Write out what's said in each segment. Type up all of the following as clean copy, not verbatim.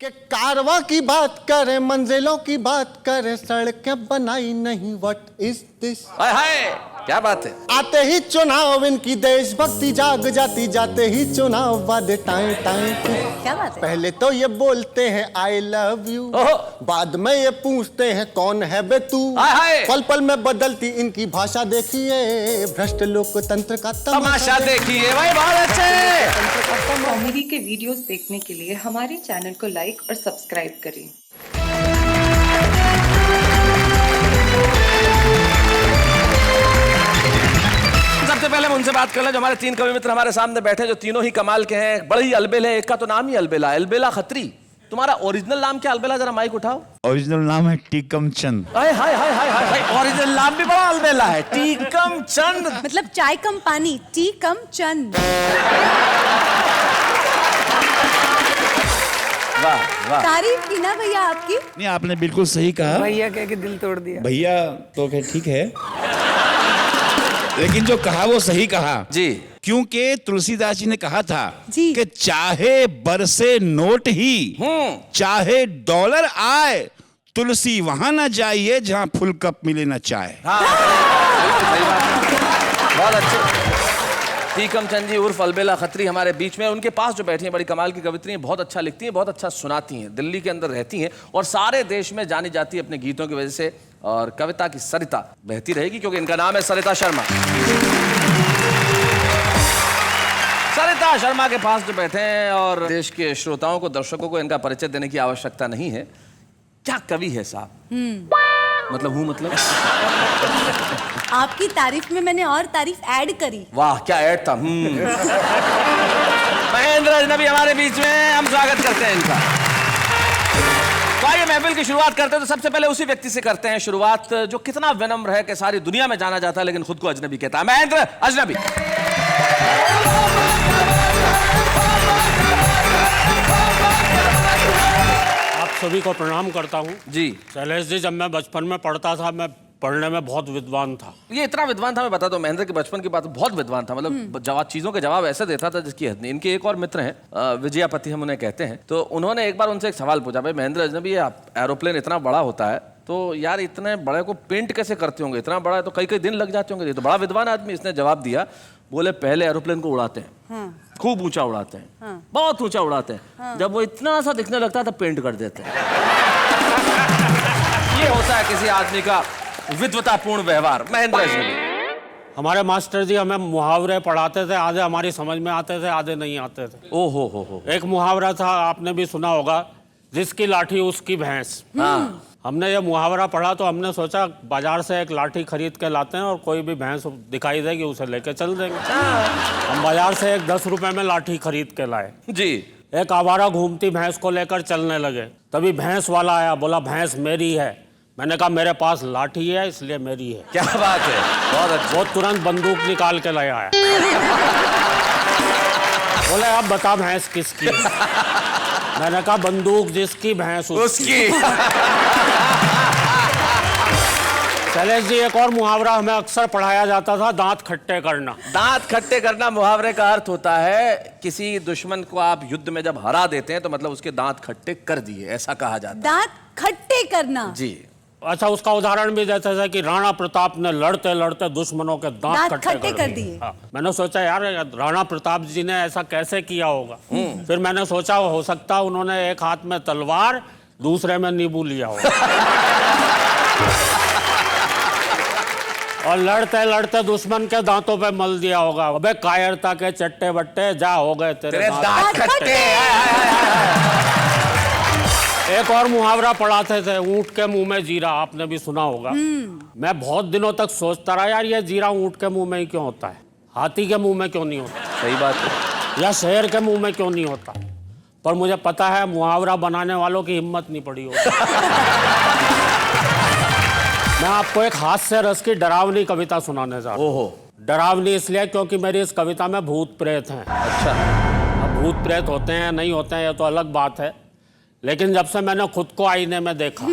कि कारवां की बात करें, मंजिलों की बात करें, सड़कें बनाई नहीं, व्हाट इज दिस। हाय हाय, क्या बात है। आते ही चुनाव इनकी देशभक्ति जाग जाती, जाते ही चुनाव वादे टाइम टाइम। क्या बात है। पहले तो ये बोलते हैं आई लव यू, बाद में ये पूछते हैं कौन है बे तू। पल पल में बदलती इनकी भाषा देखिए, भ्रष्ट लोकतंत्र का तमाशा देखिए। भाई बहुत अच्छे। कॉमेडी के वीडियोस देखने के लिए हमारे चैनल को लाइक और सब्सक्राइब करें। सबसे पहले हम उनसे बात कर ले जो हमारे तीन कवि मित्र हमारे सामने बैठे, जो तीनों ही कमाल के हैं, बड़े ही अलबेल है। एक का तो नाम ही अलबेला, अलबेला खत्री। तुम्हारा ओरिजिनल नाम क्या अलबेला? जरा माइक उठाओ। ओरिजिनल नाम है टीकम चंद। हाय हाय हाय हाय हाय, ओरिजिनल नाम भी बड़ा अलबेला है, टीकम चंद। मतलब चाय कम पानी, टी कम चंद। वाह वाह। तारीफ की ना भैया आपकी। नहीं, आपने बिल्कुल सही कहा। भैया कह के दिल तोड़ दिया। भैया तो ठीक है, लेकिन जो कहा वो सही कहा जी। क्योंकि तुलसीदास जी ने कहा था जी। कि चाहे बरसे नोट ही, चाहे डॉलर आए, तुलसी वहां ना जाइए जहां फुल कप मिले ना चाय। हाँ, सही बात। बहुत अच्छे। टीकम चंद जी उर्फ अलबेला खत्री हमारे बीच में। उनके पास जो बैठी हैं बड़ी कमाल की कवित्री हैं, बहुत अच्छा लिखती हैं, बहुत अच्छा सुनाती हैं, दिल्ली के अंदर रहती हैं और सारे देश में जानी जाती है अपने गीतों की वजह से। और कविता की सरिता बहती रहेगी क्योंकि इनका नाम है सरिता शर्मा। सरिता शर्मा के पास जो बैठे हैं और देश के श्रोताओं को, दर्शकों को इनका परिचय देने की आवश्यकता नहीं है। क्या कवि है साहब। मतलब आपकी तारीफ में मैंने और तारीफ ऐड करी। वाह क्या ऐड था। महेंद्र अजनबी हमारे बीच में, हम स्वागत करते हैं इनका। तो आइए महफिल की शुरुआत करते हैं। तो सबसे पहले उसी व्यक्ति से करते हैं शुरुआत जो कितना विनम्र है कि सारी दुनिया में जाना जाता है लेकिन खुद को अजनबी कहता है। महेंद्र अजनबी। आप सभी को प्रणाम करता हूँ जी। शैलेश जी, जब मैं बचपन में पढ़ता था, मैं पढ़ने में बहुत विद्वान था। ये इतना विद्वान था, मैं बता दूं महेंद्र के बचपन की बात, बहुत विद्वान था। मतलब जवाब, चीजों के जवाब ऐसे देता था जिसकी हद नहीं। इनके एक और मित्र हैं, विजयापति हम उन्हें कहते हैं। तो उन्होंने एक बार उनसे एक सवाल पूछा, भाई महेंद्र अजनबी, ये एरोप्लेन इतना बड़ा होता है तो यार इतने बड़े को पेंट कैसे करते होंगे? इतना बड़ा है तो कई कई दिन लग जाते होंगे। ये तो बड़ा विद्वान आदमी। इसने जवाब दिया, बोले पहले एरोप्लेन को उड़ाते हैं, खूब ऊंचा उड़ाते हैं, बहुत ऊंचा उड़ाते हैं, जब वो इतना सा दिखने लगता है तो पेंट कर देते हैं। ये होता है किसी आदमी का विद्वतापूर्ण व्यवहार। महेंद्र अजनबी। हमारे मास्टर जी हमें मुहावरे पढ़ाते थे, आधे हमारी समझ में आते थे, आधे नहीं आते थे। ओ हो। एक मुहावरा था, आपने भी सुना होगा, जिसकी लाठी उसकी भैंस। हाँ। हमने ये मुहावरा पढ़ा तो हमने सोचा बाजार से एक लाठी खरीद के लाते हैं और कोई भी भैंस दिखाई देगी उसे लेके चल देंगे। हम बाजार से एक 10 रुपए में लाठी खरीद के लाए जी। एक आवारा घूमती भैंस को लेकर चलने लगे। तभी भैंस वाला आया, बोला भैंस मेरी है। मैंने कहा मेरे पास लाठी है इसलिए मेरी है। क्या बात है, बहुत अच्छा। वो तुरंत बंदूक निकाल के ले आया। बोले अब बता भैंस किसकी? मैंने कहा बंदूक जिसकी भैंस उसकी। शैलेश जी, एक और मुहावरा हमें अक्सर पढ़ाया जाता था, दांत खट्टे करना। दांत खट्टे करना मुहावरे का अर्थ होता है किसी दुश्मन को आप युद्ध में जब हरा देते हैं तो मतलब उसके दांत खट्टे कर दिए, ऐसा कहा जाता है। दांत खट्टे करना जी। अच्छा, उसका उदाहरण भी देते थे कि राणा प्रताप ने लड़ते लड़ते दुश्मनों के दांत खट्टे कर दिए। हाँ। मैंने सोचा यार राणा प्रताप जी ने ऐसा कैसे किया होगा। फिर मैंने सोचा हो सकता उन्होंने एक हाथ में तलवार दूसरे में नींबू लिया होगा और लड़ते लड़ते दुश्मन के दांतों पे मल दिया होगा। अबे कायरता के चट्टे बट्टे, जा हो गए तेरे दांत खट्टे। एक और मुहावरा पढ़ाते थे, ऊंट के मुंह में जीरा, आपने भी सुना होगा। मैं बहुत दिनों तक सोचता रहा यार ये जीरा ऊंट के मुंह में ही क्यों होता है, हाथी के मुंह में क्यों नहीं होता? सही बात है। या शेर के मुंह में क्यों नहीं होता? पर मुझे पता है मुहावरा बनाने वालों की हिम्मत नहीं पड़ी होगी। मैं आपको एक हास्य रस की डरावनी कविता सुनाने जा रहा हूँ। डरावनी इसलिए क्योंकि मेरी इस कविता में भूत प्रेत हैं। अच्छा। अब भूत प्रेत होते हैं नहीं होते हैं ये तो अलग बात है, लेकिन जब से मैंने खुद को आईने में देखा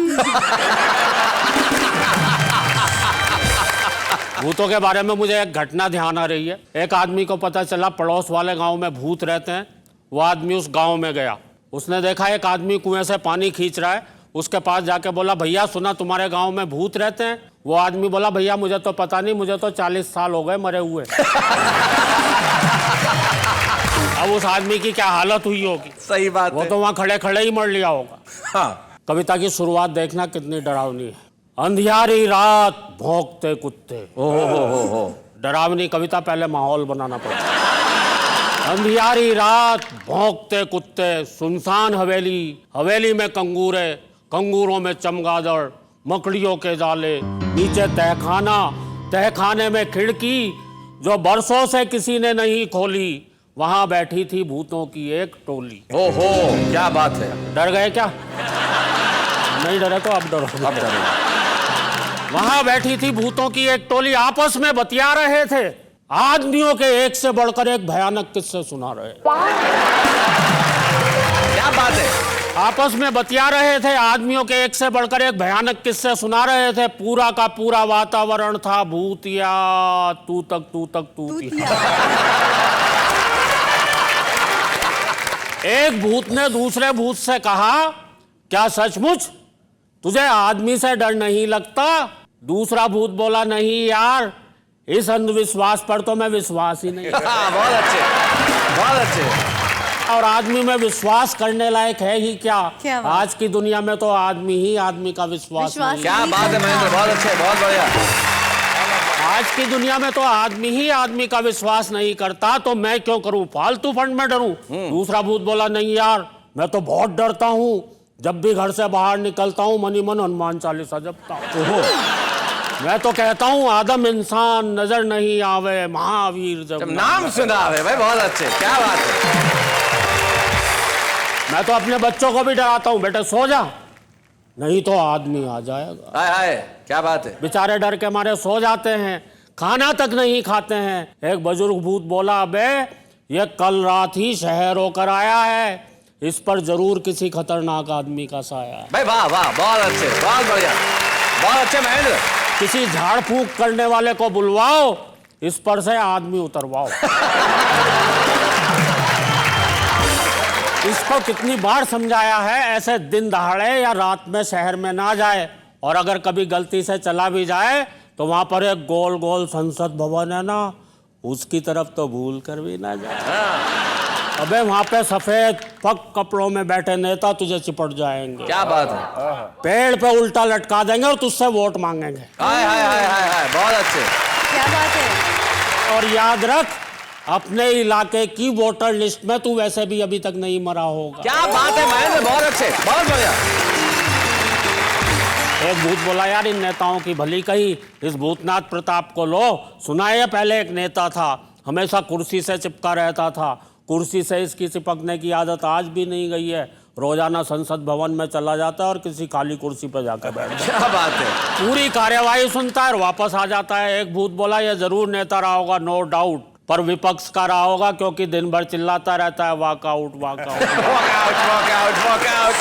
भूतों के बारे में मुझे एक घटना ध्यान आ रही है। एक आदमी को पता चला पड़ोस वाले गांव में भूत रहते हैं। वो आदमी उस गांव में गया, उसने देखा एक आदमी कुएं से पानी खींच रहा है, उसके पास जाके बोला भैया सुना तुम्हारे गांव में भूत रहते हैं? वो आदमी बोला भैया मुझे तो पता नहीं, मुझे तो 40 साल हो गए मरे हुए। अब उस आदमी की क्या हालत हुई होगी। सही बात वो है। तो वहां खड़े खड़े ही मर लिया होगा। हाँ। कविता की शुरुआत देखना कितनी डरावनी है। अंधियारी रात भौंकते कुत्ते। हो। डरावनी कविता, पहले माहौल बनाना पड़ता। अंधियारी रात भौंकते कुत्ते, सुनसान हवेली, हवेली में कंगूरे, कंगूरों में चमगादड़, मकड़ियों के जाले, नीचे तहखाना, तहखाने में खिड़की जो बरसों से किसी ने नहीं खोली, वहां बैठी थी भूतों की एक टोली। ओहो, क्या बात है। डर गए क्या? नहीं डरे तो अब डरो। अब डरो। वहां बैठी थी भूतों की एक टोली, आपस में बतिया रहे थे, आदमियों के एक से बढ़कर एक भयानक किस्से सुना रहे। क्या बात है। आपस में बतिया रहे थे, आदमियों के एक से बढ़कर एक भयानक किस्से सुना रहे थे। पूरा का पूरा वातावरण था भूतिया, तू तक तूतिया। एक भूत ने दूसरे भूत से कहा, क्या सचमुच तुझे आदमी से डर नहीं लगता? दूसरा भूत बोला, नहीं यार, इस अंधविश्वास पर तो मैं विश्वास ही नहीं। बहुत अच्छे, बहुत अच्छे। और आदमी में विश्वास करने लायक है ही क्या? क्या बात? आज की दुनिया में तो आदमी ही आदमी का विश्वास नहीं। क्या बात है महेंद्र, बहुत अच्छे, बहुत बढ़िया। आज की दुनिया में तो आदमी ही आदमी का विश्वास नहीं करता, तो मैं क्यों करूं, फालतू फंड में डरूं? दूसरा भूत बोला, नहीं यार, मैं तो बहुत डरता हूं, जब भी घर से बाहर निकलता हूं मनी मन हनुमान चालीसा जपता हूं। मैं तो कहता हूं आदम इंसान नजर नहीं आवे, महावीर जब नाम सुना है भाई, बहुत अच्छे, क्या बात है। मैं तो अपने बच्चों को भी डराता हूं, बेटे सो जा, नहीं तो आदमी आ जाएगा। हाय हाय, क्या बात है। बेचारे डर के मारे सो जाते हैं, खाना तक नहीं खाते हैं। एक बुजुर्ग भूत बोला, अबे ये कल रात ही शहर होकर आया है, इस पर जरूर किसी खतरनाक आदमी का साया है। भाई वाह वाह, बहुत अच्छे, बहुत बढ़िया, बहुत अच्छे महेंद्र। किसी झाड़ फूंक करने वाले को बुलवाओ, इस पर से आदमी उतरवाओ। इसको कितनी बार समझाया है, ऐसे दिन दहाड़े या रात में शहर में ना जाए, और अगर कभी गलती से चला भी जाए तो वहां पर एक गोल गोल संसद भवन है ना, उसकी तरफ तो भूल कर भी ना जाए। अबे वहां पे सफेद पग कपड़ों में बैठे नेता तुझे चिपट जाएंगे। क्या बात है। पेड़ पे उल्टा लटका देंगे और तुझसे वोट मांगेंगे। हाय हाय हाय हाय हाय, बहुत अच्छे। क्या बात है। और याद रख, अपने इलाके की वोटर लिस्ट में तू वैसे भी अभी तक नहीं मरा होगा। क्या बात है महेंद्र, बहुत अच्छे, बहुत बढ़िया। एक भूत बोला, यार इन नेताओं की भली कही, इस भूतनाथ प्रताप को लो। सुना है पहले एक नेता था, हमेशा कुर्सी से चिपका रहता था, कुर्सी से इसकी चिपकने की आदत आज भी नहीं गई है। रोजाना संसद भवन में चला जाता है और किसी खाली कुर्सी पर जाकर बैठ जाता है। क्या बात है। पूरी कार्यवाही सुनता है और वापस आ जाता है। एक भूत बोला, यह जरूर नेता रहा होगा, नो डाउट, पर विपक्ष का रहा होगा, क्योंकि दिन भर चिल्लाता रहता है वॉकआउट वॉकआउट वॉकआउट वॉकआउट।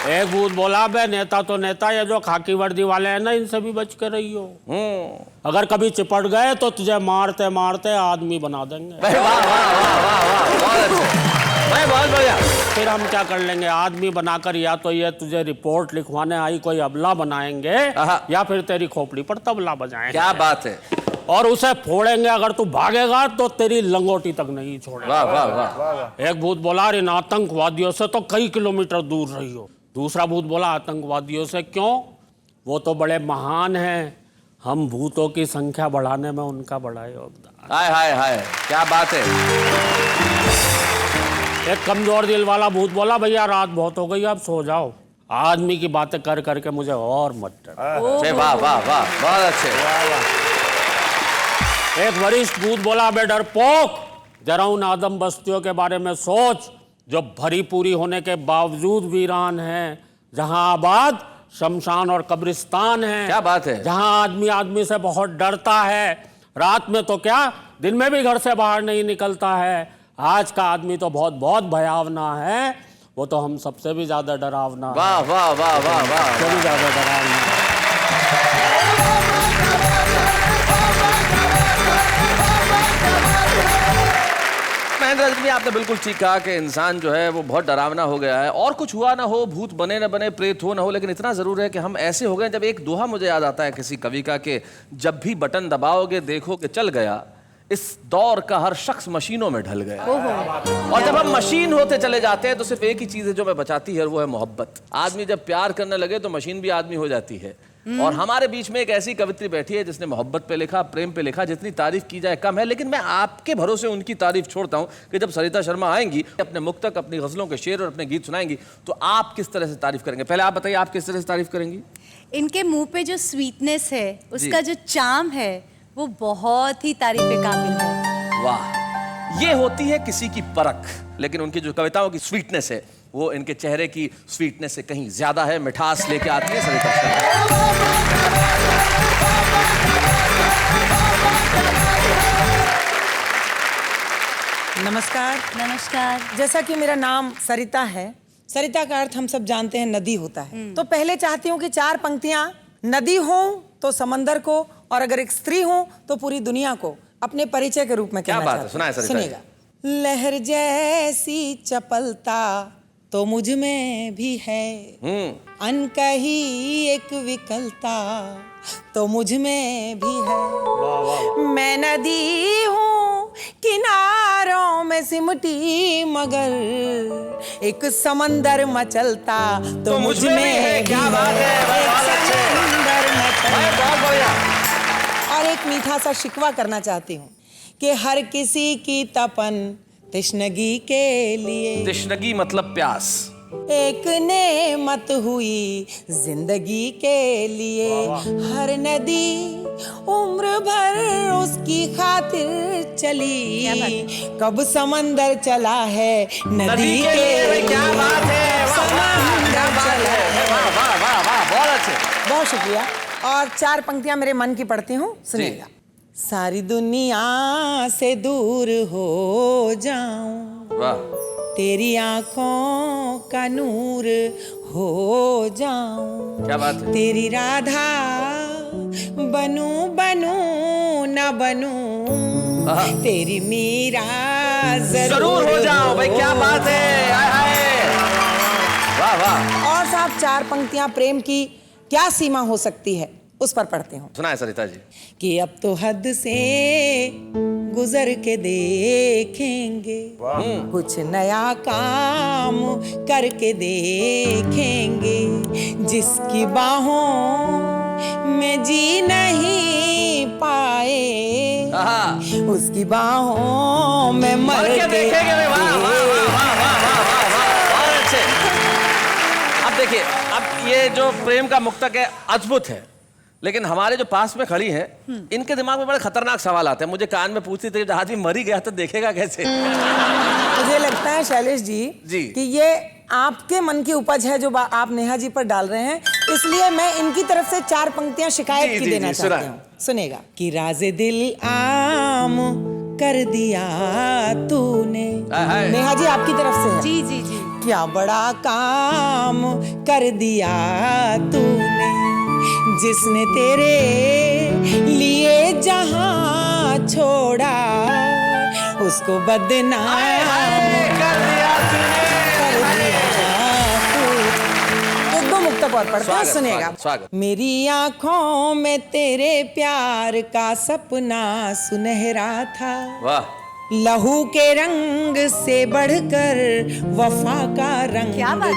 एक भूत बोला, बे नेता तो नेता, ये जो खाकी वर्दी वाले हैं ना, इनसे भी बच कर रही हो। अगर कभी चिपट गए तो तुझे मारते मारते आदमी बना देंगे। वाह वाह वाह वाह वाह, बहुत अच्छे भाई, बहुत बढ़िया। फिर हम क्या कर लेंगे, आदमी बनाकर या तो ये तुझे रिपोर्ट लिखवाने आई कोई अबला बनाएंगे, या फिर तेरी खोपड़ी पर तबला बजाएंगे। क्या बात है। और उसे फोड़ेंगे, अगर तू भागेगा तो तेरी लंगोटी तक नहीं छोड़ेगा। वाह वाह वाह। एक भूत बोला, इन आतंकवादियों से तो कई किलोमीटर दूर रही हो। दूसरा भूत बोला, आतंकवादियों से क्यों, वो तो बड़े महान हैं, हम भूतों की संख्या बढ़ाने में उनका बड़ा योगदान। हाय हाय हाय, क्या बात है। एक कमजोर दिल वाला भूत बोला, भैया रात बहुत हो गई, अब सो जाओ, आदमी की बातें कर करके मुझे और मत डर। वाह वाह वाह, बहुत अच्छे। एक वरिष्ठ भूत बोला, बे डरपोक, जरा उन आदम बस्तियों के बारे में सोच, जो भरी पूरी होने के बावजूद वीरान हैं, जहां आबाद शमशान और कब्रिस्तान है। क्या बात है। जहां आदमी आदमी से बहुत डरता है, रात में तो क्या, दिन में भी घर से बाहर नहीं निकलता है। आज का आदमी तो बहुत बहुत भयावना है, वो तो हम सबसे भी ज्यादा डरावना। वाह वाह वाह वाह वाह, सबसे भी ज्यादा डरावना। महेंद्र रजनी, आपने बिल्कुल ठीक कहा कि इंसान जो है वो बहुत डरावना हो गया है। और कुछ हुआ ना हो, भूत बने न बने, प्रेत हो ना हो, लेकिन इतना जरूर है कि हम ऐसे हो गए। जब एक दोहा मुझे याद आता है किसी कवि का कि जब भी बटन दबाओगे देखो कि चल गया, इस दौर का हर शख्स मशीनों में ढल गया। और जब हम मशीन होते चले जाते हैं तो सिर्फ एक ही चीज है जो हमें बचाती है, वो है मोहब्बत। आदमी जब प्यार करने लगे तो मशीन भी आदमी हो जाती है। और हमारे बीच में एक ऐसी कवित्री बैठी है जिसने मोहब्बत पे लिखा, प्रेम पे लिखा। जितनी तारीफ की जाए कम है, लेकिन मैं आपके भरोसे उनकी तारीफ छोड़ता हूं कि जब सरिता शर्मा आएंगी, अपने मुक्तक, अपनी गजलों के शेर और अपने गीत सुनाएंगी, तो आप किस तरह से तारीफ करेंगे? पहले आप बताइए, आप किस तरह से तारीफ करेंगी? इनके मुंह पे जो स्वीटनेस है, उसका जो चार्म है, वो बहुत ही तारीफ के काबिल है। वाह, ये होती है किसी की परख। लेकिन उनकी जो कविताओं की स्वीटनेस है, वो इनके चेहरे की स्वीटनेस से कहीं ज्यादा है। मिठास लेके आती है सरिता शर्मा। नमस्कार। नमस्कार। जैसा कि मेरा नाम सरिता है, सरिता का अर्थ हम सब जानते हैं नदी होता है। तो पहले चाहती हूँ कि 4 पंक्तियां नदी हो तो समंदर को, और अगर एक स्त्री हो तो पूरी दुनिया को अपने परिचय के रूप में कहना क्या बात है, सुनाए सरिता। सुनिएगा। लहर जैसी चपलता तो मुझ में भी है, अनकही एक विकलता तो मुझ में भी है। मैं नदी हूँ किनारों में सिमटी, मगर एक समंदर मचलता तो मुझ में है। क्या बात है, समंदर मचलता। बहुत बढ़िया। और एक मीठा सा शिकवा करना चाहती हूँ कि हर किसी की तपन तृष्णगी के लिए, तृष्णगी मतलब प्यास, एक नेमत हुई जिंदगी के लिए। हर नदी उम्र भर उसकी खातिर चली, कब समंदर चला है नदी के लिए। क्या बात है, समंदर चला है। वाह वाह वाह वाह, बहुत अच्छे। बहुत शुक्रिया। और 4 पंक्तियां मेरे मन की पढ़ती हूँ, सुनिएगा। सारी दुनिया से दूर हो जाऊं, वाह, तेरी आंखों का नूर हो जाऊं। क्या बात है। तेरी राधा बनूं बनूं न बनूं, तेरी मीरा जरूर हो जाओ। भाई क्या बात है, हाय हाय, वाह वाह। और साहब 4 पंक्तियां प्रेम की क्या सीमा हो सकती है, उस पर पढ़ते हूँ। सुनाए सरिता जी। कि अब तो हद से गुजर के देखेंगे, कुछ नया काम करके देखेंगे। जिसकी बाहों में जी नहीं पाए, उसकी बाहों में मर के देखेंगे। वाह वाह वाह वाह वाह वाह वाह, बहुत अच्छे। अब देखिए, अब ये जो प्रेम का मुक्तक है अद्भुत है, लेकिन हमारे जो पास में खड़ी हैं, इनके दिमाग में बड़े खतरनाक सवाल आते हैं। मुझे कान में पूछती थी, जब आदमी मर ही गया तो देखेगा कैसे? मुझे लगता है शैलेश जी कि ये आपके मन की उपज है जो आप नेहा जी पर डाल रहे हैं, इसलिए मैं इनकी तरफ से 4 पंक्तियां शिकायत की देना चाहती हूँ। सुनेगा। कि राज़े दिल आम कर दिया तूने, नेहा जी आपकी तरफ से है। जी जी जी। क्या बड़ा काम कर दिया तूने, जिसने तेरे लिए जहां छोड़ा, उसको बदनाम कर दिया तूने। एक 2 मुक्तक और पढ़ते हैं, सुनेगा। मेरी आंखों में तेरे प्यार का सपना सुनहरा था, वाह। लहू के रंग से बढ़कर वफा का रंग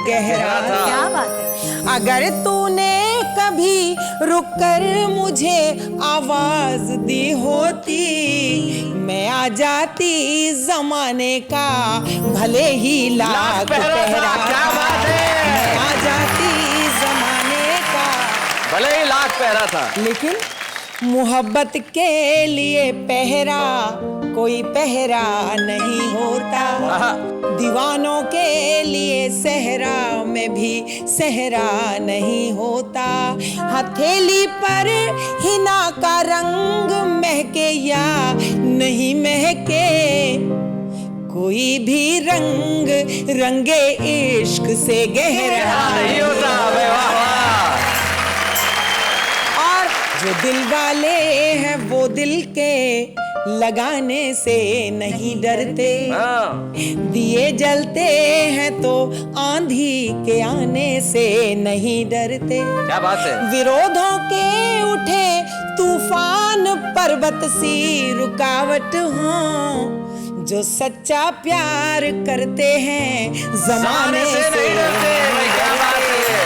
गहरा था। क्या बात है। अगर तूने कभी रुककर मुझे आवाज दी होती, मैं आ जाती जमाने का भले ही लाख पहरा। क्या बात है, मैं आ जाती जमाने का भले ही लाख पहरा था। लेकिन मोहब्बत के लिए पहरा कोई पहरा नहीं होता, दीवानों के लिए सहरा में भी सहरा नहीं होता। हथेली पर हिना का रंग महके या नहीं महके, कोई भी रंग रंगे इश्क से गहरा नहीं होता। वाह वाह। और जो दिल वाले हैं वो दिल के लगाने से नहीं डरते, दिए जलते हैं तो आंधी के आने से नहीं डरते। क्या बात है। विरोधों के उठे तूफान पर्वत सी रुकावट हो, जो सच्चा प्यार करते हैं जमाने से नहीं डरते। क्या बात है।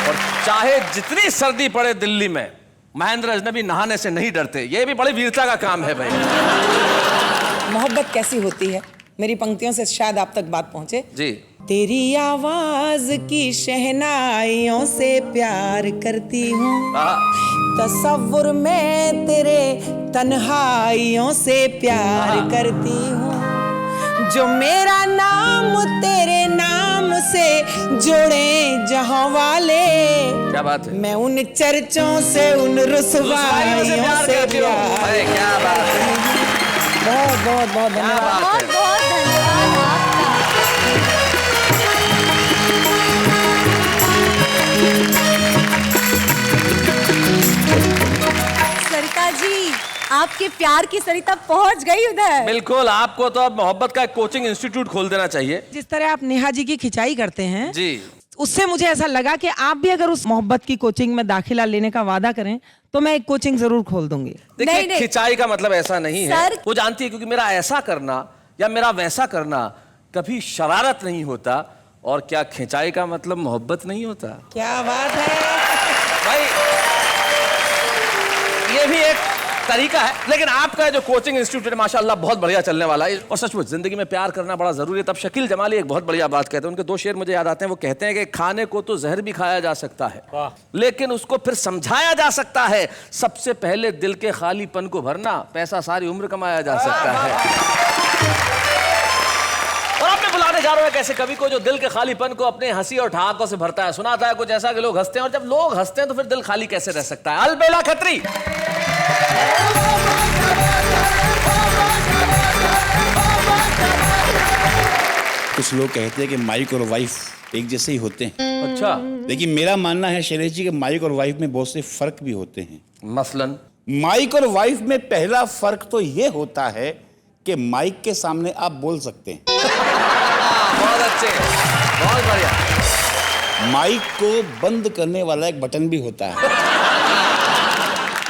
और चाहे जितनी सर्दी पड़े दिल्ली में, महेंद्र अजनबी नहाने से नहीं डरते। ये भी बड़ी वीरता का काम है भाई। मोहब्बत कैसी होती है, मेरी पंक्तियों से शायद आप तक बात पहुंचे जी। तेरी आवाज की शहनाइयों से प्यार करती हूँ, तसव्वुर में तेरे तन्हाइयों से प्यार करती हूँ, जो मेरा नाम तेरे नाम से जोड़े जहां वाले। क्या बात है। मैं उन चर्चों से उन रुसवाइयों से प्यार। अरे क्या बात है। बहुत बहुत बहुत धन्यवाद। बहुत बहुत धन्यवाद आपका। सरिता जी, आपके प्यार की सरिता पहुंच गई उधर। बिल्कुल, आपको तो अब मोहब्बत का एक कोचिंग इंस्टीट्यूट खोल देना चाहिए। जिस तरह आप नेहा जी की खिंचाई करते हैं जी, उससे मुझे ऐसा लगा कि आप भी अगर उस मोहब्बत की कोचिंग में दाखिला लेने का वादा करें तो मैं एक कोचिंग जरूर खोल दूंगी। देखिए खिंचाई का मतलब ऐसा नहीं है, वो जानती है, क्योंकि मेरा ऐसा करना या मेरा वैसा करना कभी शरारत नहीं होता। और क्या खिंचाई का मतलब मोहब्बत नहीं होता? क्या बात है भाई, ये भी एक तरीका है। लेकिन आपका जो कोचिंग इंस्टीट्यूट है माशाल्लाह बहुत बढ़िया चलने वाला है। और सचमुच जिंदगी में प्यार करना बड़ा जरूरी है। तब शकील जमाली एक बहुत बढ़िया बात कहते हैं, उनके दो शेर मुझे याद आते हैं। वो कहते हैं कि खाने को तो जहर भी खाया जा सकता है, लेकिन उसको फिर समझाया जा सकता है। सबसे पहले दिल के खालीपन को भरना, पैसा सारी उम्र कमाया जा सकता है। और अब मैं बुलाने जा रहा हूं कैसे कवि को जो दिल के खालीपन को अपने हंसी और ठहाकों से भरता है। सुनाता है कुछ ऐसा कि लोग हंसते हैं, और जब लोग हंसते हैं तो फिर दिल खाली कैसे रह सकता है। अलबेला खत्री। कुछ लोग कहते हैं कि माइक और वाइफ एक जैसे ही होते हैं। अच्छा। लेकिन मेरा मानना है शैलेश जी कि माइक और वाइफ में बहुत से फर्क भी होते हैं। मसलन माइक और वाइफ में पहला फर्क तो ये होता है कि माइक के सामने आप बोल सकते हैं। बहुत अच्छे, बहुत बढ़िया। माइक को बंद करने वाला एक बटन भी होता है।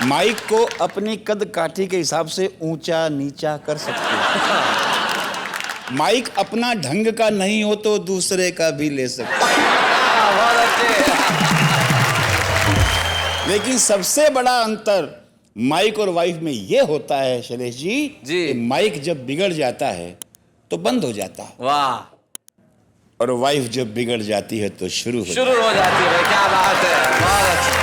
माइक को अपनी कद काठी के हिसाब से ऊंचा नीचा कर सकते हैं। माइक अपना ढंग का नहीं हो तो दूसरे का भी ले सकते हैं। बहुत अच्छे। लेकिन सबसे बड़ा अंतर माइक और वाइफ में यह होता है शैलेश जी, कि माइक जब बिगड़ जाता है तो बंद हो जाता है। वाह। और वाइफ जब बिगड़ जाती है तो शुरू हो जाती है। क्या बात है, बहुत अच्छा।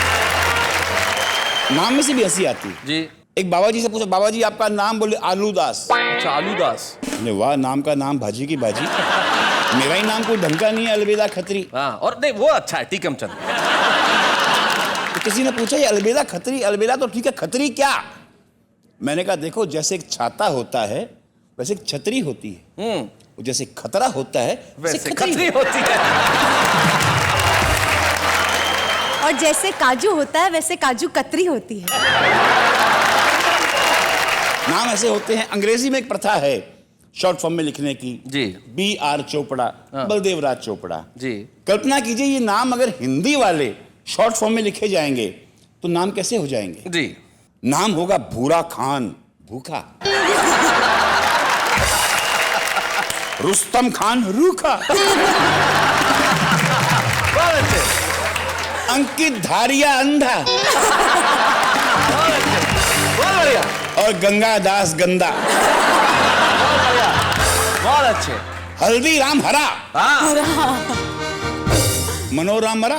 नाम में से भी हंसी आती है जी। एक बाबा जी से पूछा, बाबा जी आपका नाम, बोले आलूदास। अच्छा, आलूदास। वाह, नाम का नाम भाजी की भाजी। मेरा ही नाम कोई ढंग का नहीं है, अलबेला खत्री। हाँ, और नहीं वो अच्छा है, टीकम चंद। तो किसी ने पूछा ये अलबेला खत्री, अलबेला तो ठीक है, खत्री क्या? मैंने कहा देखो, जैसे एक छाता होता है वैसे एक छतरी होती है, जैसे खतरा होता है वैसे खतरी होती है। और जैसे काजू होता है वैसे काजू कतरी होती है। नाम ऐसे होते हैं। अंग्रेजी में एक प्रथा है शॉर्ट फॉर्म में लिखने की। जी। B.R. चोपड़ा, बलदेव राज चोपड़ा। जी। कल्पना कीजिए ये नाम अगर हिंदी वाले शॉर्ट फॉर्म में लिखे जाएंगे तो नाम कैसे हो जाएंगे? जी। नाम होगा भूरा खान, भूखा। रुस्तम खान, रूखा। अंकित धारिया, अंधा। और गंगा दास, गंदा। बहुत अच्छे। हल्दीराम, हरा। मनोराम, मरा।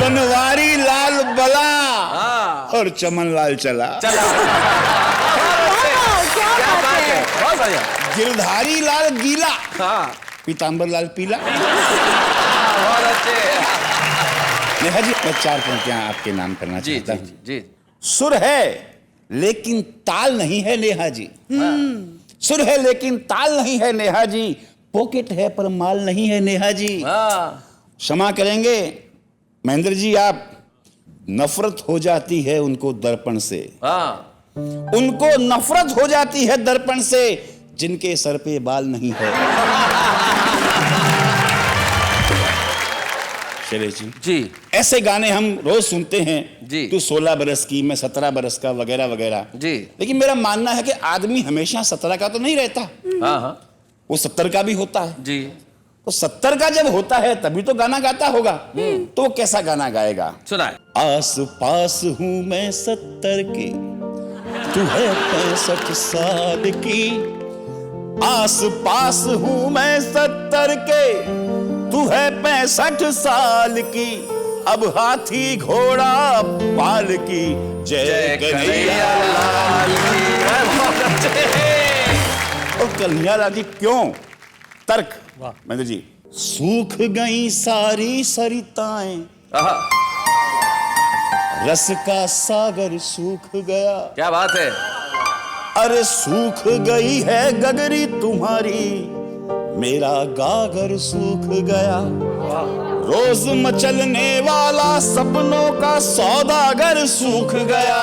बनवारी लाल, बला। और चमन लाल, चला। गिरधारी लाल, गीला। पीतांबर लाल, पीला। बहुत अच्छे। नेहा जी, मैं 4 पंक्तियां आपके नाम करना चाहता हूं। जी। सुर है लेकिन ताल नहीं है नेहा जी। सुर है लेकिन ताल नहीं है नेहा जी। पॉकेट है पर माल नहीं है नेहा जी। क्षमा करेंगे, महेंद्र जी, आप नफरत हो जाती है उनको दर्पण से। उनको नफरत हो जाती है दर्पण से जिनके सर पे बाल नहीं है। शैलेश जी, ऐसे गाने हम रोज सुनते हैं जी। तू 16 बरस की, मैं 17 बरस का, वगैरह वगैरह जी। लेकिन मेरा मानना है कि आदमी हमेशा 17 का तो नहीं रहता। वो 70 का भी होता है जी। तो 70 का जब होता है तभी तो गाना गाता होगा। तो कैसा गाना गाएगा? सुनाए। आस पास हूं मैं 70 की, तू है 65 साल की। आस पास हूं मैं 70 के, तू है 65 साल की। अब हाथी घोड़ा पाल की, जय कन्हैया लाल की। और कन्हैया लाल की क्यों? तर्क महेंद्र जी। सूख गई सारी सरिताएं, रस का सागर सूख गया। क्या बात है। अरे सूख गई है गगरी तुम्हारी, मेरा गागर सूख गया। रोज मचलने वाला सपनों का सौदागर सूख गया।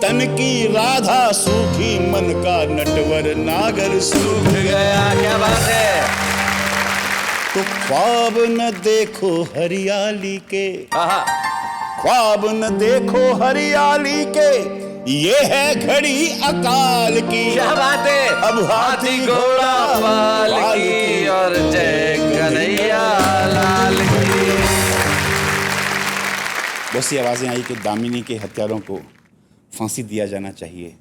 तन की राधा सूखी, मन का नटवर नागर सूख गया। क्या बात है। तो ख्वाब न देखो हरियाली के, ख्वाब न देखो हरियाली के, ये है घड़ी अकाल की। क्या बात है। अब हाथी घोड़ा पाल की, और जय कन्हैया लाल की। बहुत सी आवाजें आई कि दामिनी के हत्यारों को फांसी दिया जाना चाहिए।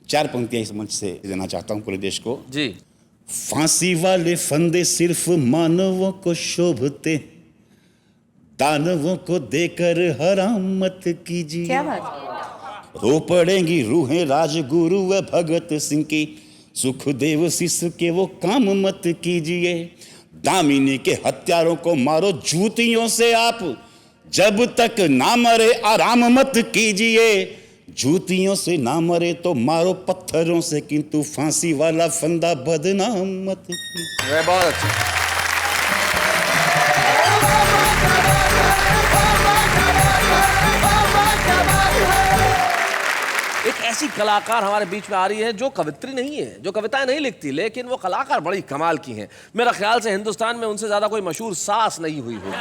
4 पंक्तियां इस मंच से देना चाहता हूं पूरे देश को जी। फांसी वाले फंदे सिर्फ मानवों को शोभते, दानवों को देकर हराम मत कीजिए। क्या बात। रो पड़ेंगी रूहें राजगुरु व भगत सिंह की, सुखदेव शिष्य के वो काम मत कीजिए। दामिनी के हत्यारों को मारो जूतियों से आप, जब तक ना मरे आराम मत कीजिए। जूतियों से ना मरे तो मारो पत्थरों से, किंतु फांसी वाला फंदा बदनाम मत कीजिए। बहुत अच्छा। एक ऐसी कलाकार हमारे बीच में आ रही है जो कवित्री नहीं है, जो कविताएं नहीं लिखती, लेकिन वो कलाकार बड़ी कमाल की हैं। मेरा ख्याल से हिंदुस्तान में उनसे ज्यादा कोई मशहूर सास नहीं हुई होगी।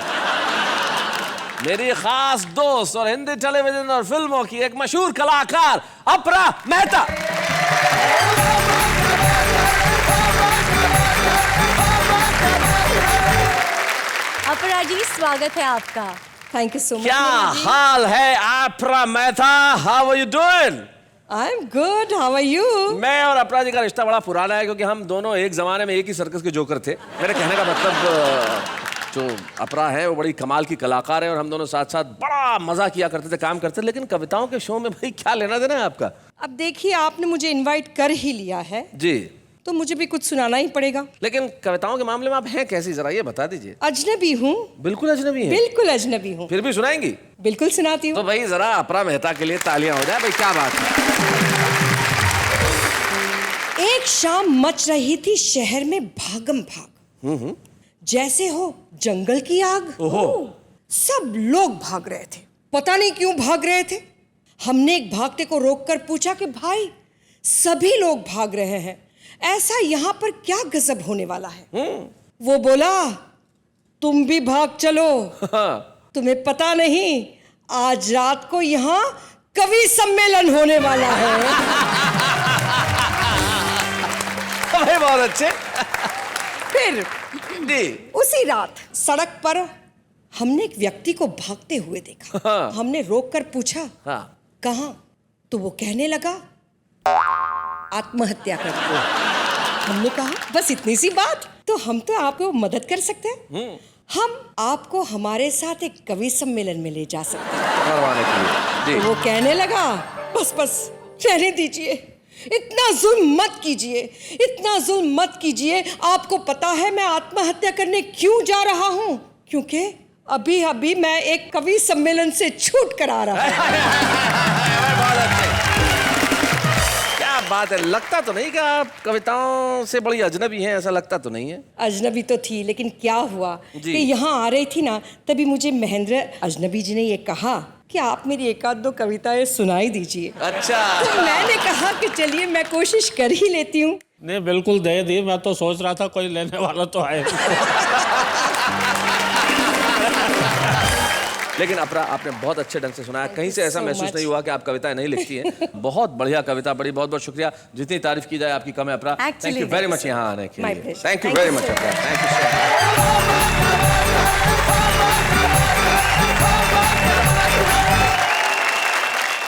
मेरी खास दोस्त और हिंदी टेलीविजन और फिल्मों की एक मशहूर कलाकार अपरा मेहता। अपरा जी, स्वागत है आपका। Thank you so much. क्या हाल है Apara Mehta? How are you doing? I am good, how are you? मैं और अपरा जी का रिश्ता बड़ा पुराना है, क्योंकि हम दोनों एक जमाने में एक ही सर्कस के जोकर थे। मेरे कहने का मतलब, जो अपरा है वो बड़ी कमाल की कलाकार है और हम दोनों साथ साथ बड़ा मजा किया करते थे, काम करते थे। लेकिन कविताओं के शो में भाई क्या लेना देना है आपका? अब देखिए, आपने मुझे इनवाइट कर ही लिया है जी, तो मुझे भी कुछ सुनाना ही पड़ेगा। लेकिन कविताओं के मामले में आप हैं कैसी, जरा ये बता दीजिए। अजनबी हूँ। बिल्कुल अजनबी हैं? बिल्कुल अजनबी हूँ। फिर भी सुनाएंगी? बिल्कुल सुनाती हूँ। तो भाई जरा अपरा मेहता के लिए तालियां हो जाए भाई, क्या बात है। एक शाम मच रही थी शहर में भागम भाग, जैसे हो जंगल की आग। सब लोग भाग रहे थे, पता नहीं क्यों भाग रहे थे। हमने एक भागते को रोककर पूछा कि भाई, सभी लोग भाग रहे हैं, ऐसा यहाँ पर क्या गजब होने वाला है? वो बोला, तुम भी भाग चलो। तुम्हें पता नहीं, आज रात को यहाँ कवि सम्मेलन होने वाला है। बहुत अच्छे। फिर उसी रात सड़क पर हमने एक व्यक्ति को भागते हुए देखा। हमने रोककर पूछा, कहाँ? तो वो कहने लगा, आत्महत्या कर लो। हमने कहा, बस इतनी सी बात? तो हम तो आपको मदद कर सकते हैं। हम आपको हमारे साथ एक कवि सम्मेलन में ले जा सकते हैं। तो वो कहने लगा, बस बस रहने दीजिए, इतना जुल्म मत कीजिए, इतना जुल्म मत कीजिए। आपको पता है मैं आत्महत्या करने क्यों जा रहा हूं? क्योंकि अभी अभी मैं एक कवि सम्मेलन से छूट कर आ रहा हूं। क्या बात है, लगता तो नहीं कि आप कविताओं से बड़ी अजनबी हैं, ऐसा लगता तो नहीं है। अजनबी तो थी, लेकिन क्या हुआ जी। कि यहाँ आ रही थी ना, तभी मुझे महेंद्र अजनबी जी ने ये कहा कि आप मेरी एक आध दो कविताएं सुनाई दीजिए। अच्छा। तो मैंने कहा कि चलिए मैं कोशिश कर ही लेती हूँ। नहीं बिल्कुल दे दी, मैं तो सोच रहा था कोई लेने वाला तो आए। लेकिन अपरा, आपने बहुत अच्छे ढंग से सुनाया, कहीं से ऐसा महसूस नहीं हुआ कि आप कविताएं नहीं लिखती हैं। बहुत बढ़िया कविता, बड़ी बहुत बहुत शुक्रिया, जितनी तारीफ की जाए आपकी कम है अपरा। थैंक यू वेरी मच यहाँ आने के लिए। थैंक यू वेरी मच अपरा, थैंक यू सो मच।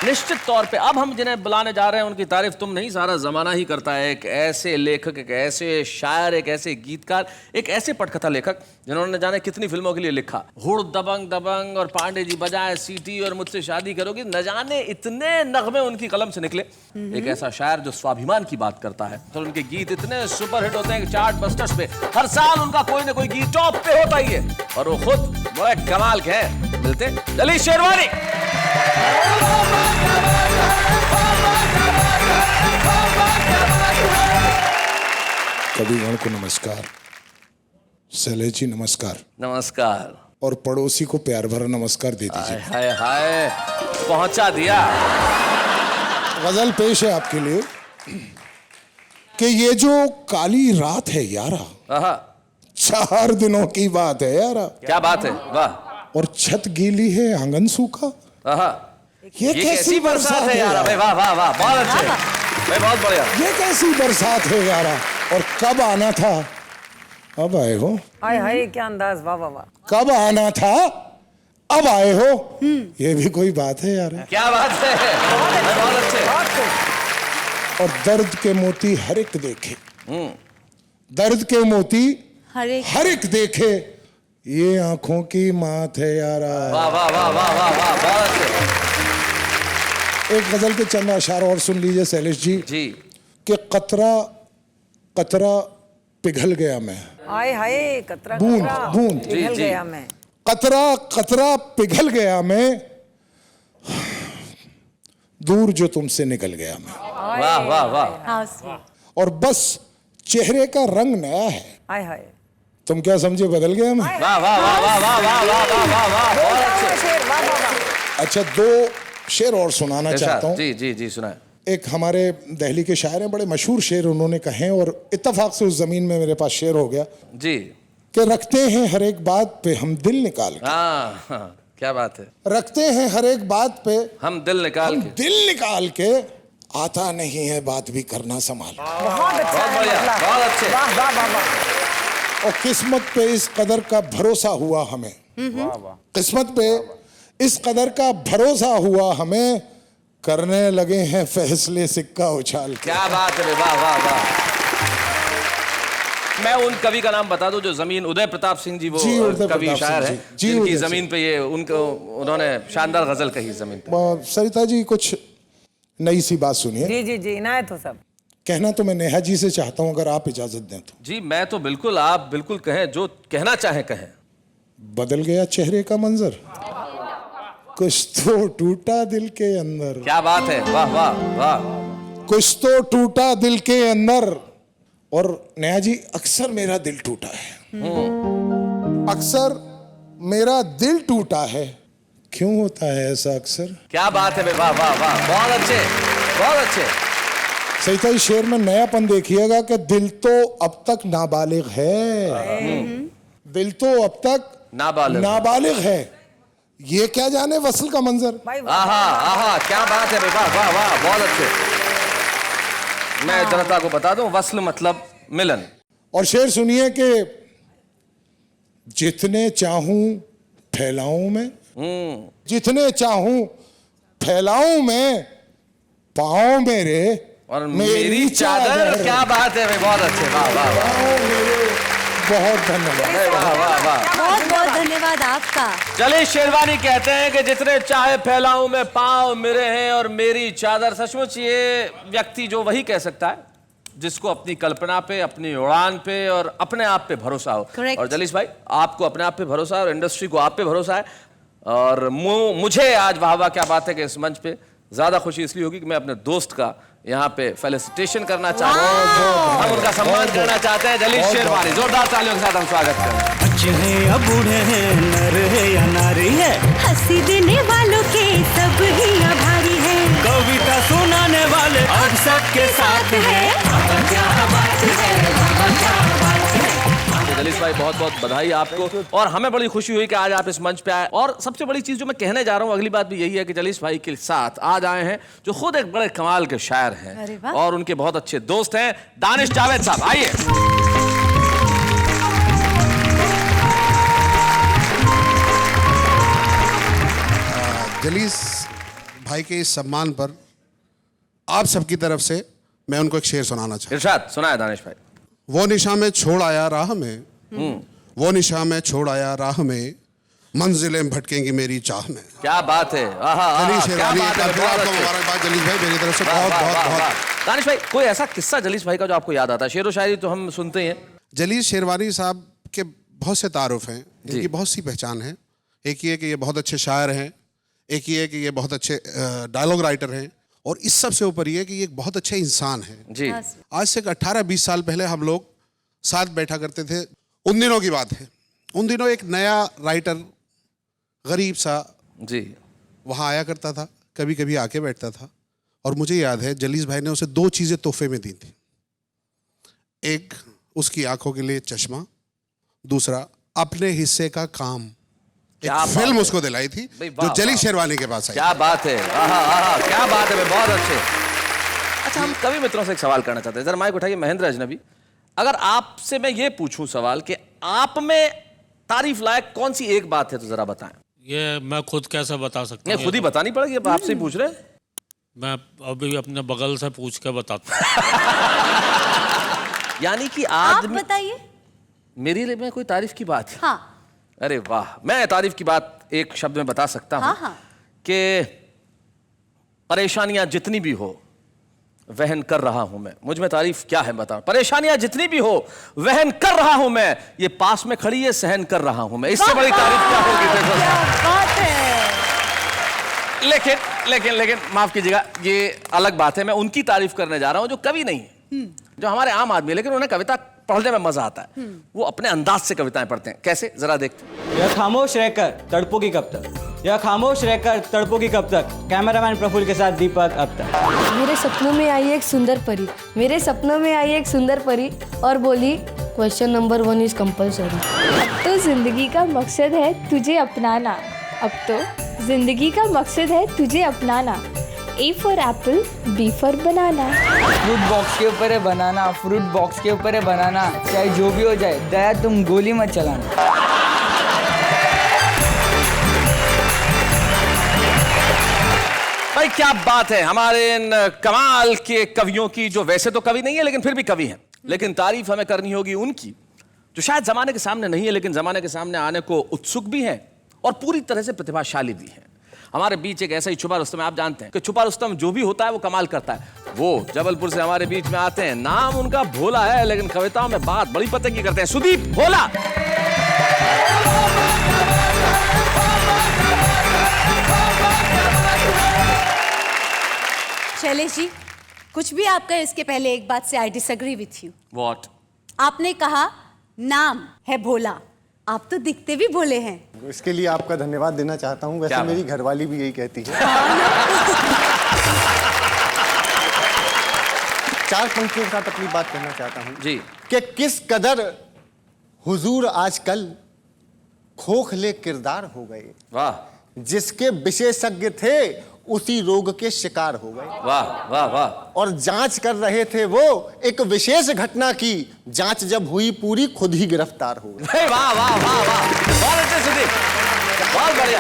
निश्चित तौर पे अब हम जिन्हें बुलाने जा रहे हैं उनकी तारीफ तुम नहीं सारा जमाना ही करता है। एक ऐसे लेखक, एक ऐसे शायर, एक ऐसे गीतकार, एक ऐसे पटकथा लेखक जिन्होंने जाने कितनी फिल्मों के लिए लिखा। हुड़ दबंग दबंग और पांडे जी बजाए सीटी और मुझसे शादी करोगी, न जाने इतने नगमे उनकी कलम से निकले। एक ऐसा शायर जो स्वाभिमान की बात करता है, तो उनके गीत इतने सुपरहिट होते हैं कि चार्ट बस्टर्स पे हर साल उनका कोई ना कोई गीत टॉप पे होता ही है। और वो खुद बड़े कमाल के हैं। मिलते जलील शेरवानी। कविगण को नमस्कार, शैलेश जी नमस्कार। नमस्कार। और पड़ोसी को प्यार भरा नमस्कार दे दीजिए। हाय हाय, पहुंचा दिया। गजल पेश है आपके लिए कि ये जो काली रात है यारा, 4 दिनों की बात है यारा। क्या बात है, वाह। और छत गीली है, आंगन सूखा। ये कैसी बरसात है यारा। वाह वाह वाह, बहुत अच्छे भाई, बहुत बढ़िया। ये कैसी बरसात है यारा, और कब आना था अब आए हो। हाय हाय, क्या अंदाज, वाह वाह वाह। कब आना था अब आए हो, ये भी कोई बात है यार। क्या बात है, बहुत अच्छे। और दर्द के मोती हर एक देखे, दर्द के मोती हर एक देखे, ये आंखों की मात है यारा। वाह वाह वाह वाह वाह वाह, बहुत अच्छे। एक गजल के चंद अशार और सुन लीजिए शैलेश जी। जी। कि कतरा कतरा पिघल गया मैं। हाय हाय, कतरा बूंद बूंद पिघल गया मैं। कतरा कतरा पिघल गया मैं, दूर जो तुमसे निकल गया मैं। वाह वाह वाह। और बस चेहरे का रंग नया है। हाय हाय, तुम क्या समझे बदल गया मैं। वाह वाह वाह वाह वाह वाह वाह वाह वाह, बहुत अच्छे। अच्छा, 2 शेर और सुनाना चाहता हूँ। जी जी जी, सुनाए। एक हमारे दिल्ली के शायर हैं, बड़े मशहूर शेर उन्होंने कहे हैं, और इत्तेफाक से उस जमीन में मेरे पास शेर हो गया जी। कि रखते हैं हर एक बात पे हम दिल निकाल के। हाँ, क्या बात है। रखते हैं हर एक बात पे हम दिल निकाल के, दिल निकाल के, आता नहीं है बात भी करना संभाल। बहुत अच्छा, बहुत बढ़िया, बहुत अच्छे। वाह वाह वाह वाह। और किस्मत पे इस कदर का भरोसा हुआ हमें, किस्मत पे इस कदर का भरोसा हुआ हमें, करने लगे हैं फैसले सिक्का उछाल के। क्या बात है, वाह वाह वाह। मैं उन कवि का नाम बता दूं जो जमीन, उदय प्रताप सिंह जी, वो कवि शायर है जिनकी जमीन पे ये उन्होंने शानदार गजल कही जमीन पे। सरिता जी कुछ नई सी बात सुनिए। जी जी जी, इनायत हो सब। कहना तो मैं नेहा जी से चाहता हूं, अगर आप इजाजत दें तो। जी मैं तो बिल्कुल, आप बिल्कुल कहें, जो कहना चाहें कहें। बदल गया चेहरे का मंजर, कुछ तो टूटा दिल के अंदर। क्या बात है, वाह वाह वाह। कुछ तो टूटा दिल के अंदर। और नेहा जी, अक्सर मेरा दिल टूटा है, अक्सर मेरा दिल टूटा है, क्यों होता है ऐसा अक्सर। क्या बात है, वाह वाह वाह, बहुत अच्छे, बहुत अच्छे। सही शेर में नयापन देखिएगा कि दिल तो अब तक नाबालिग है, दिल तो अब तक नाबालिग है, ये क्या जाने वसल का मंजर। आहा आहा, क्या बात है, वाह वाह वाह, बहुत अच्छे। मैं जनता को बता दूं, वसल मतलब मिलन। और शेर सुनिए कि जितने चाहूं फैलाऊं मैं, जितने चाहूं फैलाऊं मैं, पाँव मेरे और मेरी चादर। क्या बात है, बहुत अच्छे, वाह वाह वाह। बहुत धन्यवाद, बहुत बहुत धन्यवाद आपका। चलिए, शेरवानी कहते हैं कि जितने चाहे फैलाऊं मैं, पाँव मेरे हैं और मेरी चादर। सचमुच ये व्यक्ति जो वही कह सकता है जिसको अपनी कल्पना पे, अपनी उड़ान पे और अपने आप पे भरोसा हो। Correct. और जलीस भाई, आपको अपने आप पे भरोसा है और इंडस्ट्री को आप पे भरोसा है। और मुझे आज वाह वाह क्या बात है कि इस मंच पे ज्यादा खुशी इसलिए होगी कि मैं अपने दोस्त का यहाँ पे फेलिसिटेशन करना चाहता हूँ, हम उनका सम्मान करना चाहते हैं। जलीस शेरवानी, जोरदार तालियों के साथ हम स्वागत करें। बच्चे हैं या बूढ़े हैं, नर है या नारी है, हंसी देने वालों के सब ही आभारी है, कविता सुनाने वाले अब सबके साथ है। जलीस भाई बहुत बहुत बधाई आपको, और हमें बड़ी खुशी हुई कि आज आप इस मंच पे आए। और सबसे बड़ी चीज जो मैं कहने जा रहा हूँ, अगली बात भी यही है कि जलीस भाई के साथ आज आए हैं जो खुद एक बड़े कमाल के शायर हैं और उनके बहुत अच्छे दोस्त हैं, दानिश जावेद साहब। आइए। जलीस भाई के इस सम्मान पर आप सबकी तरफ से मैं उनको एक शेर सुनाना चाहता हूं। इरशाद सुनाए दानिश भाई। वो निशा में छोड़ आया राह में, वो निशा में छोड़ आया राह में, मंजिलें भटकेंगी मेरी चाह में। क्या बात है। जलीस शेरवानी, आपको मुबारकबाद जलीस भाई मेरी तरफ से बहुत बहुत बहुत। दानिश भाई कोई ऐसा किस्सा जलीस भाई का जो आपको याद आता है? शेर व शायरी तो हम सुनते हैं। जलीस शेरवानी साहब के बहुत से तारुफ हैं, इनकी बहुत सी पहचान है। एक ये कि ये बहुत अच्छे शायर हैं, एक ये कि ये बहुत अच्छे डायलॉग राइटर हैं, और इस सब से ऊपर ये कि ये एक बहुत अच्छे इंसान हैं जी। आज से 18-20 साल पहले हम लोग साथ बैठा करते थे। उन दिनों की बात है, उन दिनों एक नया राइटर गरीब सा जी वहाँ आया करता था, कभी कभी आके बैठता था, और मुझे याद है जलीस भाई ने उसे 2 चीज़ें तोहफे में दी थी। एक उसकी आंखों के लिए चश्मा, दूसरा अपने हिस्से का काम। एक फिल्म उसको दिलाई थी जो जलीस शेरवानी के पास आई। क्या बात है, क्या बात है, बहुत अच्छे। अच्छा, हम कवि मित्रों से एक सवाल करना चाहते हैं, जरा माइक उठाइए। महेंद्र अजनबी, अगर आपसे मैं ये पूछूं सवाल कि आप में तारीफ लायक कौन सी एक बात है तो जरा बताएं। ये मैं खुद कैसे बता सकता हूँ? खुद ही बतानी पड़ेगी, अब आपसे ही पूछ रहे हैं। मैं अभी अपने बगल से पूछ के बताता हूँ। यानी कि आप बताइए। मेरे लिए में कोई तारीफ की बात? हाँ। अरे वाह, मैं तारीफ की बात एक शब्द में बता सकता हूं कि परेशानियां जितनी भी हो वहन कर रहा हूं मैं। मुझ में तारीफ क्या है बताओ? परेशानियां जितनी भी हो वहन कर रहा हूं मैं, ये पास में खड़ी है सहन कर रहा हूं मैं। इससे बड़ी तारीफ क्या होगी? क्या बात है। लेकिन माफ कीजिएगा, ये अलग बात है। मैं उनकी तारीफ करने जा रहा हूं जो कवि नहीं है, जो हमारे आम आदमी, लेकिन उन्हें कविता पढ़ने में मजा आता है। वो अपने अंदाज से कविताएं पढ़ते हैं। कैसे, जरा देखते हैं। यह खामोश रहकर तड़पोगी कब तक, यह खामोश रहकर तड़पोगी कब तक, कैमरामैन प्रफुल्ल के साथ दीपक अब तक। मेरे सपनों में आई एक सुंदर परी, मेरे सपनों में आई एक सुंदर परी और बोली क्वेश्चन नंबर 1 इज कंपलसरी। अब तो जिंदगी का मकसद है तुझे अपनाना, अब तो जिंदगी का मकसद है तुझे अपनाना। A for apple, B for banana। Fruit box के ऊपर है बनाना, फ्रूट बॉक्स के ऊपर है बनाना, चाहे जो भी हो जाए दया तुम गोली मत चलाना। भाई क्या बात है हमारे इन कमाल के कवियों की, जो वैसे तो कवि नहीं है लेकिन फिर भी कवि हैं। लेकिन तारीफ हमें करनी होगी उनकी जो शायद जमाने के सामने नहीं है लेकिन जमाने के सामने आने को उत्सुक भी हैं और पूरी तरह से प्रतिभाशाली भी हैं। हमारे बीच एक ऐसा ही छुपा रुस्तम, आप जानते हैं कि छुपा रुस्तम जो भी होता है वो कमाल करता है। वो जबलपुर से हमारे बीच में आते हैं। नाम उनका भोला है लेकिन कविताओं में बात बड़ी पते की करते हैं। सुदीप भोला। शैलेश जी, कुछ भी आपका इसके पहले एक बात से I disagree with you. What? आपने कहा नाम है भोला, आप तो दिखते भी भोले हैं। इसके लिए आपका धन्यवाद देना चाहता हूँ। वैसे मेरी घरवाली भी यही कहती है। 4 पंक्तियों के साथ अपनी बात कहना चाहता हूँ जी कि किस कदर हुजूर आजकल खोखले किरदार हो गए। वाह। जिसके विशेषज्ञ थे उसी रोग के शिकार हो गए। वाह वाह वाह। और जांच कर रहे थे वो एक विशेष घटना की, जांच जब हुई पूरी खुद ही गिरफ्तार हो गए। वाह वाह वाह वाह, बहुत अच्छे सुदीप, बहुत बढ़िया।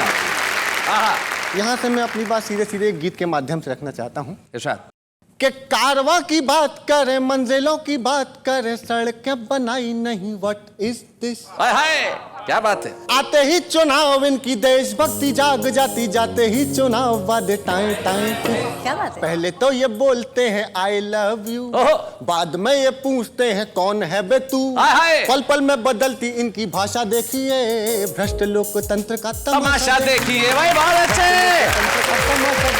यहाँ से मैं अपनी बात सीधे सीधे एक गीत के माध्यम से रखना चाहता हूँ। इरशाद। कि कारवां की बात करें, मंजिलों की बात करें, सड़कें बनाई नहीं, व्हाट इज दिस। हाय हाय, क्या बात है। आते ही चुनाव इनकी देशभक्ति जाग जाती, जाते ही चुनाव वादे टाइम टाइम। क्या बात है। पहले तो ये बोलते हैं आई लव यू, बाद में ये पूछते हैं कौन है बे तू। पल पल में बदलती इनकी भाषा देखिए, भ्रष्ट लोकतंत्र का तमाशा देखिए। भाई बहुत अच्छे,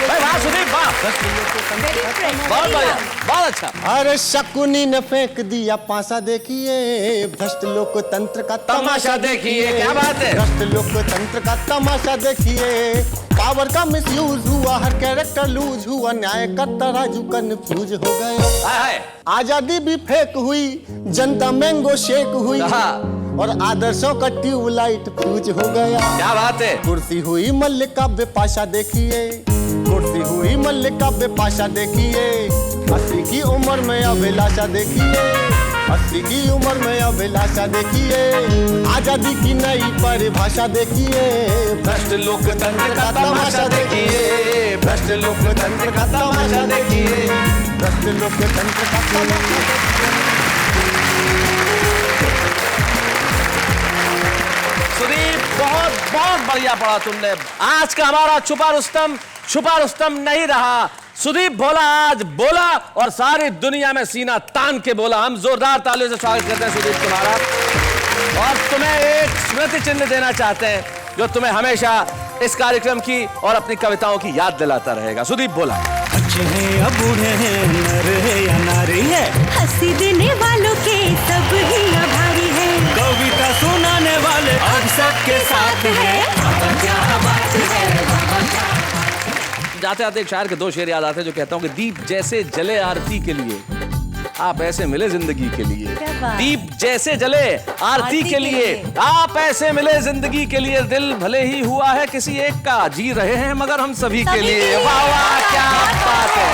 भाई वाह सुदीप वाह, बहुत बढ़िया, बहुत अच्छा। अरे शकुनी ने फेंक दिया पासा देखिए, भ्रष्ट लोकतंत्र का तमाशा देखिए। क्या बात है। भ्रष्ट लोकतंत्र का तमाशा देखिए। पावर का मिसयूज हुआ, हर कैरेक्टर लूज हुआ, न्याय का तराजू कंफ्यूज हो गए। आजादी भी फेक हुई, जनता मैंगो शेक हुई, और आदर्शों का ट्यूबलाइट फ्यूज हो गया। क्या बात है। कुर्सी हुई मल्लिका बेपाशा देखिए, कुर्सी हुई मल्लिका बेपाशा देखिए। 80 की उम्र में अभिलाषा देखिए, 80 की उम्र में अभिलाषा देखिए। आजादी की नई परिभाषा देखिए, भ्रष्ट लोकतंत्र का तमाशा देखिए, भ्रष्ट लोकतंत्र का तमाशा देखिए, भ्रष्ट लोकतंत्र का तमाशा देखिए। सुदीप बहुत बहुत बढ़िया पढ़ा तुमने। आज का हमारा छुपा रुस्तम नहीं रहा। सुदीप भोला आज बोला और सारी दुनिया में सीना तान के बोला। हम जोरदार तालियों से स्वागत करते हैं सुदीप तुम्हारा, और तुम्हें एक स्मृति चिन्ह देना चाहते हैं जो तुम्हें हमेशा इस कार्यक्रम की और अपनी कविताओं की याद दिलाता रहेगा। सुदीप भोला। अच्छे हैं या बूढ़े हैं, नर है या नारी है, हंसी देने वालों के सब ही आभारी है, कविता सुनाने वाले अब सबके साथ है। जाते आते एक शायर के 2 शेर याद आते हैं जो कहता हूं कि दीप जैसे जले आरती के लिए, आप ऐसे मिले जिंदगी के लिए। दीप जैसे जले आरती के लिए, आप ऐसे मिले जिंदगी के लिए। दिल भले ही हुआ है किसी एक का, जी रहे हैं मगर हम सभी के लिए। वाह वाह क्या बात है।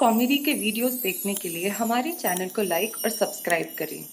कॉमेडी के वीडियोस देखने के लिए हमारे चैनल को लाइक और सब्सक्राइब करें।